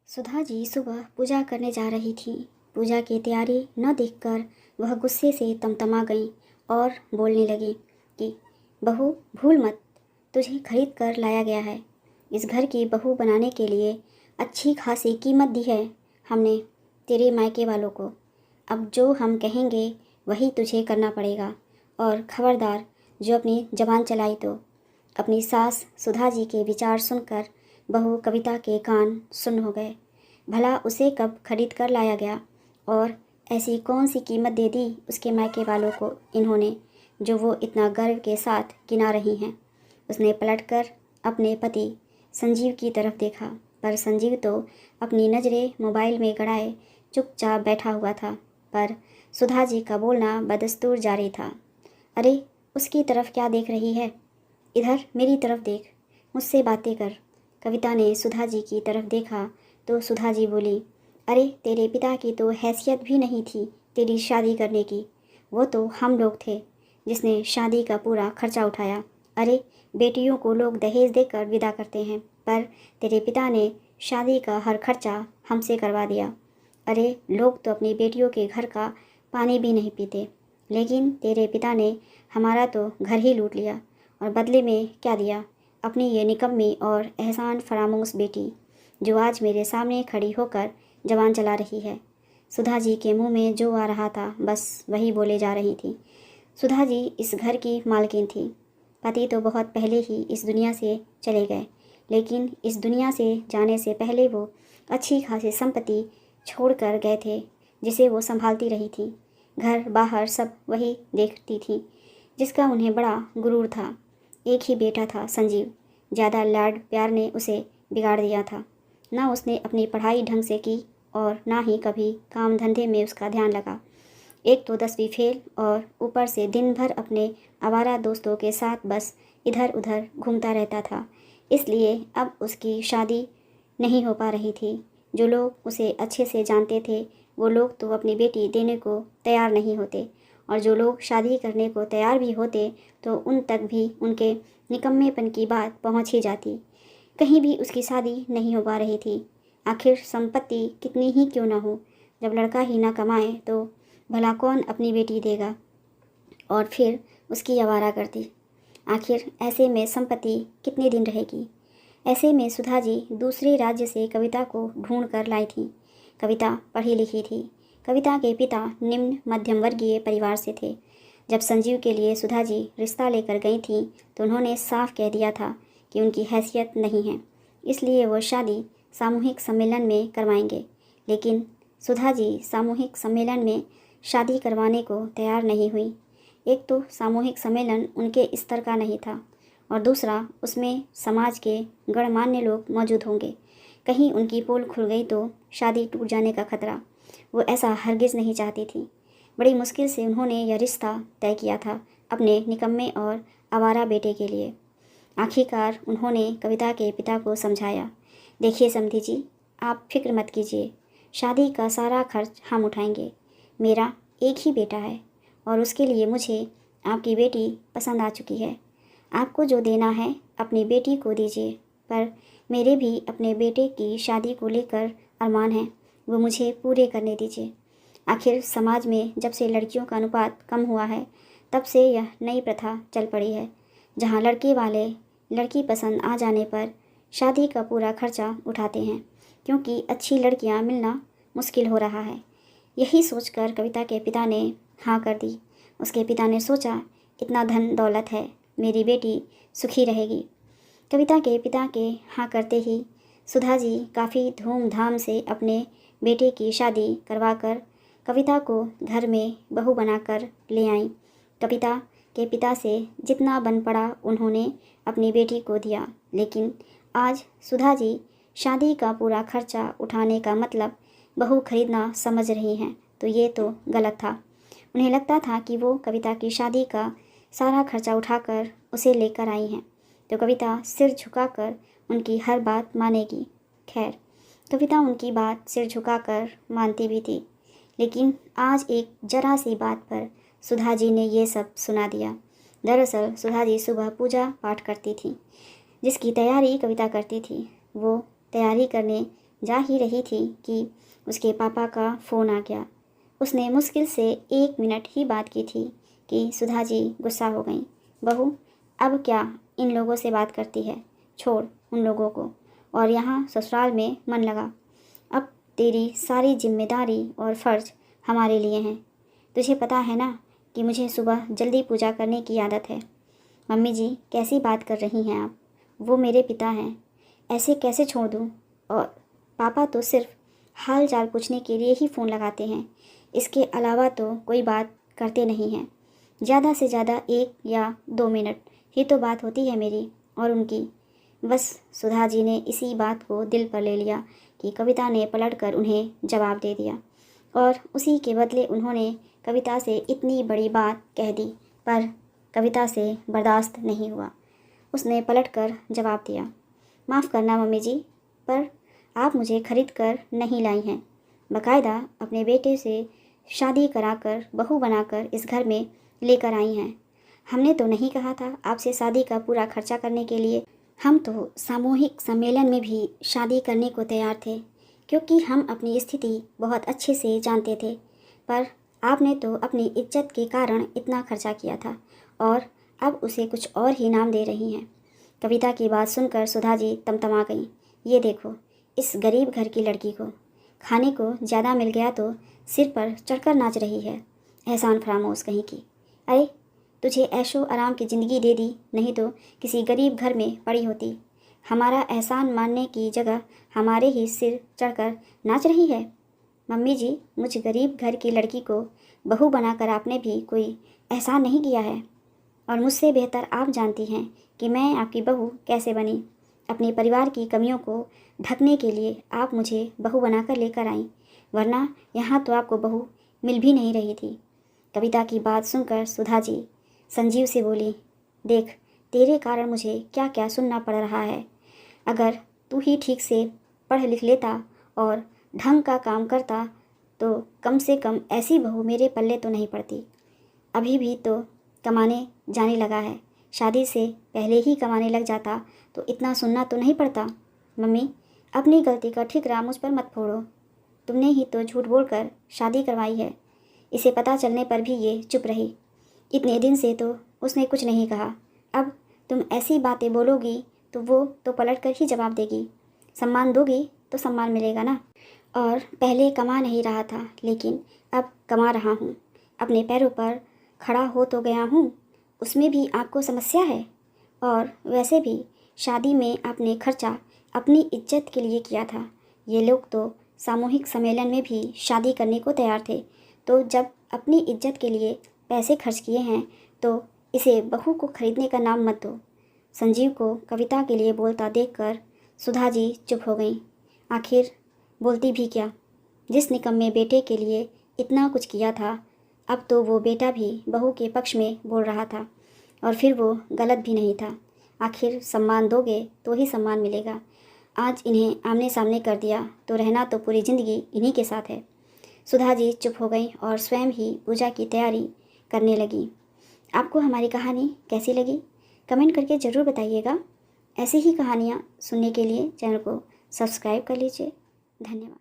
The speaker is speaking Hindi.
सुधा जी सुबह पूजा करने जा रही थी। पूजा की तैयारी न देखकर वह गुस्से से तमतमा गई और बोलने लगी कि बहू भूल मत, तुझे खरीद कर लाया गया है। इस घर की बहू बनाने के लिए अच्छी खासी कीमत दी है हमने तेरे मायके वालों को। अब जो हम कहेंगे वही तुझे करना पड़ेगा। और खबरदार, जो अपनी जबान चलाई तो। अपनी सास सुधा जी के विचार सुनकर बहू कविता के कान सुन्न हो गए। भला उसे कब खरीद कर लाया गया और ऐसी कौन सी कीमत दे दी उसके मायके वालों को इन्होंने, जो वो इतना गर्व के साथ गिना रही हैं। उसने पलटकर अपने पति संजीव की तरफ देखा, पर संजीव तो अपनी नज़रें मोबाइल में गड़ाए चुपचाप बैठा हुआ था। पर सुधा जी का बोलना बदस्तूर जारी था। अरे, उसकी तरफ क्या देख रही है? इधर मेरी तरफ देख, मुझसे बातें कर। कविता ने सुधा जी की तरफ देखा तो सुधा जी बोली, अरे तेरे पिता की तो हैसियत भी नहीं थी तेरी शादी करने की। वो तो हम लोग थे जिसने शादी का पूरा खर्चा उठाया। अरे, बेटियों को लोग दहेज देकर विदा करते हैं, पर तेरे पिता ने शादी का हर खर्चा हमसे करवा दिया। अरे, लोग तो अपनी बेटियों के घर का पानी भी नहीं पीते, लेकिन तेरे पिता ने हमारा तो घर ही लूट लिया। और बदले में क्या दिया? अपनी ये निकम्मी और एहसान फरामोश बेटी, जो आज मेरे सामने खड़ी होकर जबान चला रही है। सुधा जी के मुंह में जो आ रहा था बस वही बोले जा रही थी। सुधा जी इस घर की मालकिन थी। पति तो बहुत पहले ही इस दुनिया से चले गए, लेकिन इस दुनिया से जाने से पहले वो अच्छी खासी संपत्ति छोड़कर गए थे, जिसे वो संभालती रही थी। घर बाहर सब वही देखती थी, जिसका उन्हें बड़ा गुरूर था। एक ही बेटा था संजीव। ज़्यादा लाड प्यार ने उसे बिगाड़ दिया था। ना उसने अपनी पढ़ाई ढंग से की और ना ही कभी काम धंधे में उसका ध्यान लगा। एक तो 10वीं फेल और ऊपर से दिन भर अपने आवारा दोस्तों के साथ बस इधर उधर घूमता रहता था। इसलिए अब उसकी शादी नहीं हो पा रही थी। जो लोग उसे अच्छे से जानते थे वो लोग तो अपनी बेटी देने को तैयार नहीं होते, और जो लोग शादी करने को तैयार भी होते तो उन तक भी उनके निकम्मेपन की बात पहुंच ही जाती। कहीं भी उसकी शादी नहीं हो पा रही थी। आखिर संपत्ति कितनी ही क्यों ना हो, जब लड़का ही ना कमाए तो भला कौन अपनी बेटी देगा? और फिर उसकी आवारागर्दी। आखिर ऐसे में संपत्ति कितने दिन रहेगी? ऐसे में सुधा जी दूसरे राज्य से कविता को ढूंढ कर लाई थी। कविता पढ़ी लिखी थी। कविता के पिता निम्न मध्यम वर्गीय परिवार से थे। जब संजीव के लिए सुधा जी रिश्ता लेकर गई थी तो उन्होंने साफ कह दिया था कि उनकी हैसियत नहीं है, इसलिए वो शादी सामूहिक सम्मेलन में करवाएंगे। लेकिन सुधा जी सामूहिक सम्मेलन में शादी करवाने को तैयार नहीं हुई। एक तो सामूहिक सम्मेलन उनके स्तर का नहीं था, और दूसरा उसमें समाज के गणमान्य लोग मौजूद होंगे। कहीं उनकी पोल खुल गई तो शादी टूट जाने का खतरा। वो ऐसा हरगिज़ नहीं चाहती थी। बड़ी मुश्किल से उन्होंने यह रिश्ता तय किया था अपने निकम्मे और आवारा बेटे के लिए। आखिरकार उन्होंने कविता के पिता को समझाया, देखिए समधी जी, आप फिक्र मत कीजिए, शादी का सारा खर्च हम उठाएंगे। मेरा एक ही बेटा है और उसके लिए मुझे आपकी बेटी पसंद आ चुकी है। आपको जो देना है अपनी बेटी को दीजिए, पर मेरे भी अपने बेटे की शादी को लेकर अरमान हैं, वो मुझे पूरे करने दीजिए। आखिर समाज में जब से लड़कियों का अनुपात कम हुआ है तब से यह नई प्रथा चल पड़ी है, जहाँ लड़के वाले लड़की पसंद आ जाने पर शादी का पूरा खर्चा उठाते हैं, क्योंकि अच्छी लड़कियाँ मिलना मुश्किल हो रहा है। यही सोचकर कविता के पिता ने हाँ कर दी। उसके पिता ने सोचा, इतना धन दौलत है, मेरी बेटी सुखी रहेगी। कविता के पिता के हाँ करते ही सुधा जी काफ़ी धूमधाम से अपने बेटे की शादी करवाकर कविता को घर में बहू बनाकर ले आईं। कविता के पिता से जितना बन पड़ा उन्होंने अपनी बेटी को दिया, लेकिन आज सुधा जी शादी का पूरा खर्चा उठाने का मतलब बहू खरीदना समझ रही हैं, तो ये तो गलत था। उन्हें लगता था कि वो कविता की शादी का सारा खर्चा उठाकर उसे लेकर आई हैं, तो कविता सिर झुकाकर उनकी हर बात मानेगी। खैर, कविता उनकी बात सिर झुकाकर मानती भी थी, लेकिन आज एक जरा सी बात पर सुधा जी ने ये सब सुना दिया। दरअसल सुधा जी सुबह पूजा पाठ करती थी, जिसकी तैयारी कविता करती थी। वो तैयारी करने जा ही रही थी कि उसके पापा का फ़ोन आ गया। उसने मुश्किल से 1 मिनट ही बात की थी कि सुधा जी गुस्सा हो गईं। बहू, अब क्या इन लोगों से बात करती है, छोड़ उन लोगों को, और यहाँ ससुराल में मन लगा। अब तेरी सारी जिम्मेदारी और फ़र्ज हमारे लिए हैं। तुझे पता है ना कि मुझे सुबह जल्दी पूजा करने की आदत है। मम्मी जी, कैसी बात कर रही हैं आप? वो मेरे पिता हैं, ऐसे कैसे छोड़ दूँ? और पापा तो सिर्फ हाल चाल पूछने के लिए ही फ़ोन लगाते हैं, इसके अलावा तो कोई बात करते नहीं हैं। ज़्यादा से ज़्यादा 1 या 2 मिनट ही तो बात होती है मेरी और उनकी। बस सुधा जी ने इसी बात को दिल पर ले लिया कि कविता ने पलटकर उन्हें जवाब दे दिया, और उसी के बदले उन्होंने कविता से इतनी बड़ी बात कह दी। पर कविता से बर्दाश्त नहीं हुआ। उसने पलटकर जवाब दिया, माफ़ करना मम्मी जी, पर आप मुझे खरीद कर नहीं लाई हैं। बाकायदा अपने बेटे से शादी कराकर बहू बनाकर इस घर में लेकर आई हैं। हमने तो नहीं कहा था आपसे शादी का पूरा खर्चा करने के लिए। हम तो सामूहिक सम्मेलन में भी शादी करने को तैयार थे, क्योंकि हम अपनी स्थिति बहुत अच्छे से जानते थे। पर आपने तो अपनी इज्जत के कारण इतना खर्चा किया था और अब उसे कुछ और ही नाम दे रही हैं। कविता की बात सुनकर सुधा जी तमतमा गईं। ये देखो, इस गरीब घर की लड़की को खाने को ज़्यादा मिल गया तो सिर पर चढ़कर नाच रही है, एहसान फरामोश कहीं की। अरे, तुझे ऐशो आराम की ज़िंदगी दे दी, नहीं तो किसी गरीब घर में पड़ी होती। हमारा एहसान मानने की जगह हमारे ही सिर चढ़कर नाच रही है। मम्मी जी, मुझ गरीब घर की लड़की को बहू बनाकर आपने भी कोई एहसान नहीं किया है, और मुझसे बेहतर आप जानती हैं कि मैं आपकी बहू कैसे बनी। अपने परिवार की कमियों को ढकने के लिए आप मुझे बहू बनाकर लेकर आईं, वरना यहाँ तो आपको बहू मिल भी नहीं रही थी। कविता की बात सुनकर सुधा जी संजीव से बोली, देख, तेरे कारण मुझे क्या क्या सुनना पड़ रहा है। अगर तू ही ठीक से पढ़ लिख लेता और ढंग का काम करता तो कम से कम ऐसी बहू मेरे पल्ले तो नहीं पड़ती। अभी भी तो कमाने जाने लगा है, शादी से पहले ही कमाने लग जाता तो इतना सुनना तो नहीं पड़ता। मम्मी, अपनी गलती का ठिकरा मुझ पर मत फोड़ो। तुमने ही तो झूठ बोलकर शादी करवाई है। इसे पता चलने पर भी ये चुप रही। इतने दिन से तो उसने कुछ नहीं कहा, अब तुम ऐसी बातें बोलोगी तो वो तो पलट कर ही जवाब देगी। सम्मान दोगी तो सम्मान मिलेगा ना। और पहले कमा नहीं रहा था, लेकिन अब कमा रहा हूँ, अपने पैरों पर खड़ा हो तो गया हूँ, उसमें भी आपको समस्या है। और वैसे भी शादी में आपने खर्चा अपनी इज्जत के लिए किया था। ये लोग तो सामूहिक सम्मेलन में भी शादी करने को तैयार थे, तो जब अपनी इज्जत के लिए पैसे खर्च किए हैं तो इसे बहू को खरीदने का नाम मत दो। संजीव को कविता के लिए बोलता देखकर सुधा जी चुप हो गईं। आखिर बोलती भी क्या, जिस निकम्मे बेटे के लिए इतना कुछ किया था, अब तो वो बेटा भी बहू के पक्ष में बोल रहा था, और फिर वो गलत भी नहीं था। आखिर सम्मान दोगे तो ही सम्मान मिलेगा। आज इन्हें आमने सामने कर दिया तो रहना तो पूरी ज़िंदगी इन्हीं के साथ है। सुधा जी चुप हो गई और स्वयं ही पूजा की तैयारी करने लगी। आपको हमारी कहानी कैसी लगी, कमेंट करके ज़रूर बताइएगा। ऐसी ही कहानियाँ सुनने के लिए चैनल को सब्सक्राइब कर लीजिए। धन्यवाद।